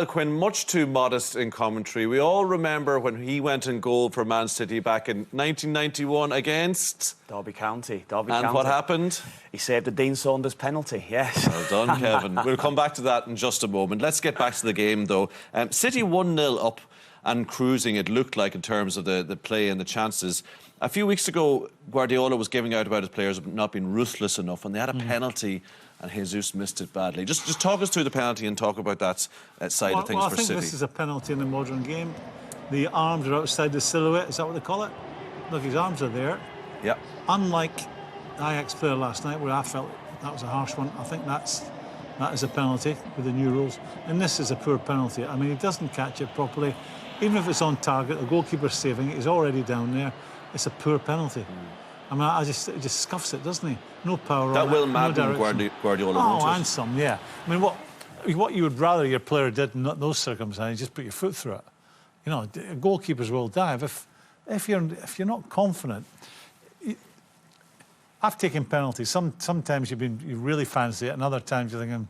Niall Quinn, much too modest in commentary. We all remember when he went in goal for Man City back in 1991 against... Derby County. And what happened? He saved a Dean Saunders penalty, yes. Well done, Kevin. We'll come back to that in just a moment. Let's get back to the game, though. City 1-0 up and cruising, it looked like, in terms of the play and the chances. A few weeks ago, Guardiola was giving out about his players not being ruthless enough, and they had a penalty, and Jesus missed it badly. Just talk us through the penalty and talk about that side of things for City. I think this is a penalty in the modern game. The arms are outside the silhouette, is that what they call it? Look, his arms are there. Yeah. Unlike the Ajax player last night, where I felt that was a harsh one, I think that is a penalty with the new rules. And this is a poor penalty. I mean, he doesn't catch it properly. Even if it's on target, the goalkeeper's saving it, he's already down there. It's a poor penalty. I mean, it just scuffs it, doesn't he? No power on it. That will madden Guardiola, won't it? And some, yeah. I mean, what you would rather your player did in those circumstances, just put your foot through it. You know, goalkeepers will dive. If you're not confident... I've taken penalties. Sometimes you really fancy it, and other times you're thinking...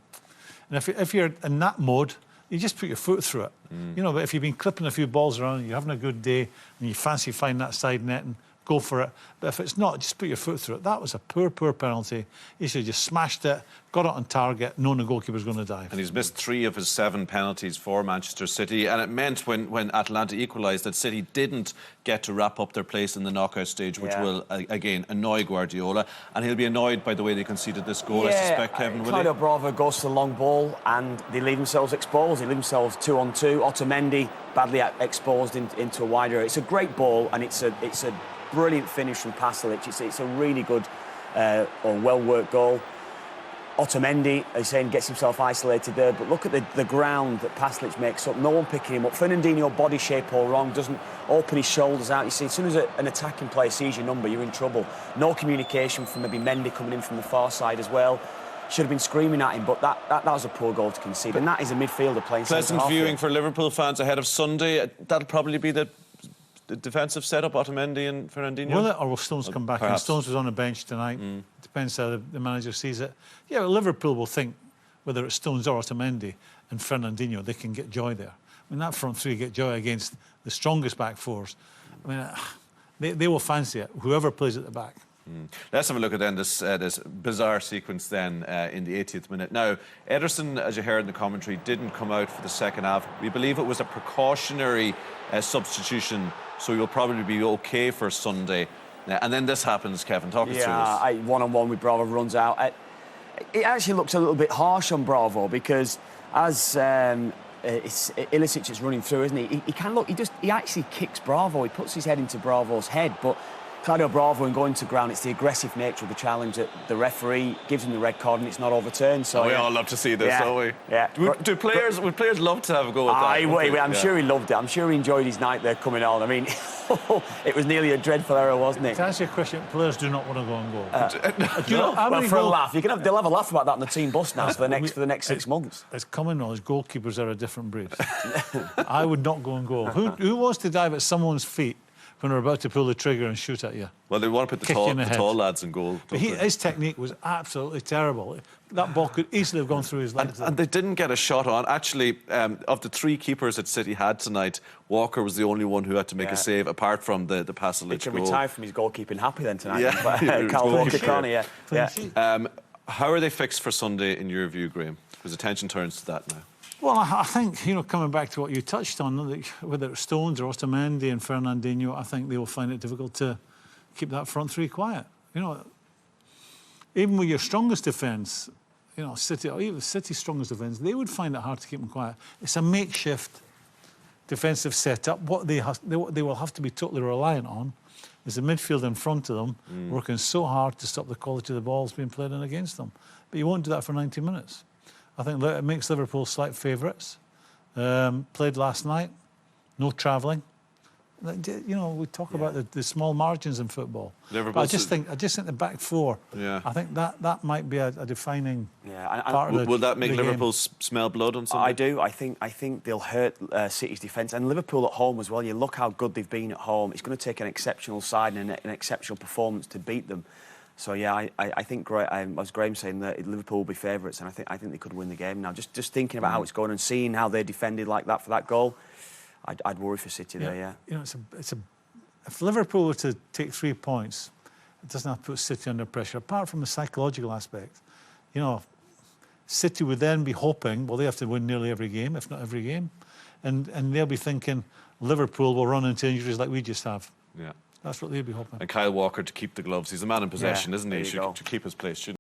And if you're in that mode, you just put your foot through it. You know, but if you've been clipping a few balls around and you're having a good day and you fancy find that side net and go for it. But if it's not, just put your foot through it. That was a poor penalty. He should have just smashed it, got it on target, knowing the goalkeeper's going to dive. And he's missed 3 of his 7 penalties for Manchester City. And it meant when Atalanta equalised that City didn't get to wrap up their place in the knockout stage, which will, again, annoy Guardiola. And he'll be annoyed by the way they conceded this goal, I suspect, Kevin, will he? Claudio Bravo goes to the long ball and they leave themselves exposed. They leave themselves 2-on-2. Otamendi badly exposed into a wider area. It's a great ball and it's a brilliant finish from Pasalic. It's a really good or well-worked goal. Otamendi, as saying, gets himself isolated there, but look at the ground that Pasalic makes up. No one picking him up. Fernandinho, body shape all wrong, doesn't open his shoulders out. You see, as soon as an attacking player sees your number, you're in trouble. No communication from maybe Mendy coming in from the far side as well. Should have been screaming at him, but that was a poor goal to concede. And that is a midfielder playing pleasant viewing for Liverpool fans ahead of Sunday. That'll probably be the defensive setup, Otamendi and Fernandinho? Will it, or will Stones come back in? Stones was on the bench tonight. Depends how the manager sees it. Yeah, well, Liverpool will think, whether it's Stones or Otamendi and Fernandinho, they can get joy there. I mean, that front three get joy against the strongest back fours. I mean, they will fancy it, whoever plays at the back. Let's have a look at then this bizarre sequence then in the 80th minute. Now, Ederson, as you heard in the commentary, didn't come out for the second half. We believe it was a precautionary substitution, so he will probably be OK for Sunday. And then this happens, Kevin. Talk us through this. Yeah, one-on-one with Bravo runs out. It actually looks a little bit harsh on Bravo because as Ilicic is running through, isn't he? He can look. He actually kicks Bravo. He puts his head into Bravo's head, but Claudio Bravo, in going to ground, it's the aggressive nature of the challenge that the referee gives him the red card and it's not overturned. So we all love to see this, don't we? Yeah. Would players love to have a go at that? I'm sure he loved it. I'm sure he enjoyed his night there coming on. I mean, it was nearly a dreadful error, wasn't it? To answer your question, players do not want to go and goal. For a laugh. They'll have a laugh about that on the team bus now for the next 6 months. It's common knowledge, goalkeepers are a different breed. I would not go and goal. Who wants to dive at someone's feet when they're about to pull the trigger and shoot at you? Well, they want to put the tall lads in goal. But his technique was absolutely terrible. That ball could easily have gone through his legs. And they didn't get a shot on. Actually, of the 3 keepers that City had tonight, Walker was the only one who had to make a save, apart from the Pasalic goal. He can retire from his goalkeeping happy then tonight. Yeah. Carl Walker, yeah. How are they fixed for Sunday, in your view, Graham? Because attention turns to that now. Well, I think, coming back to what you touched on, whether it's Stones or Otamendi and Fernandinho, I think they will find it difficult to keep that front three quiet. Even with your strongest defence, City, or even City's strongest defence, they would find it hard to keep them quiet. It's a makeshift defensive setup. What they will have to be totally reliant on is the midfield in front of them, working so hard to stop the quality of the balls being played in against them. But you won't do that for 90 minutes. I think it makes Liverpool slight favourites. Played last night, no travelling. We talk about the small margins in football. But I just think the back four. Yeah. I think that might be a defining part of the Will that make the Liverpool game. Smell blood on Sunday? I do. I think they'll hurt City's defence and Liverpool at home as well. You look how good they've been at home. It's going to take an exceptional side and an exceptional performance to beat them. So yeah, I think as Graham saying that Liverpool will be favourites, and I think they could win the game now. Just thinking about how it's going and seeing how they defended like that for that goal, I'd worry for City there. Yeah. You know, if Liverpool were to take 3 points, it doesn't have to put City under pressure. Apart from the psychological aspect, you know, City would then be hoping, well, they have to win nearly every game, if not every game, and they'll be thinking Liverpool will run into injuries like we just have. Yeah. That's what they'd be hoping. And Kyle Walker to keep the gloves. He's a man in possession, Yeah, isn't he? there you go. Should keep his place, shouldn't he?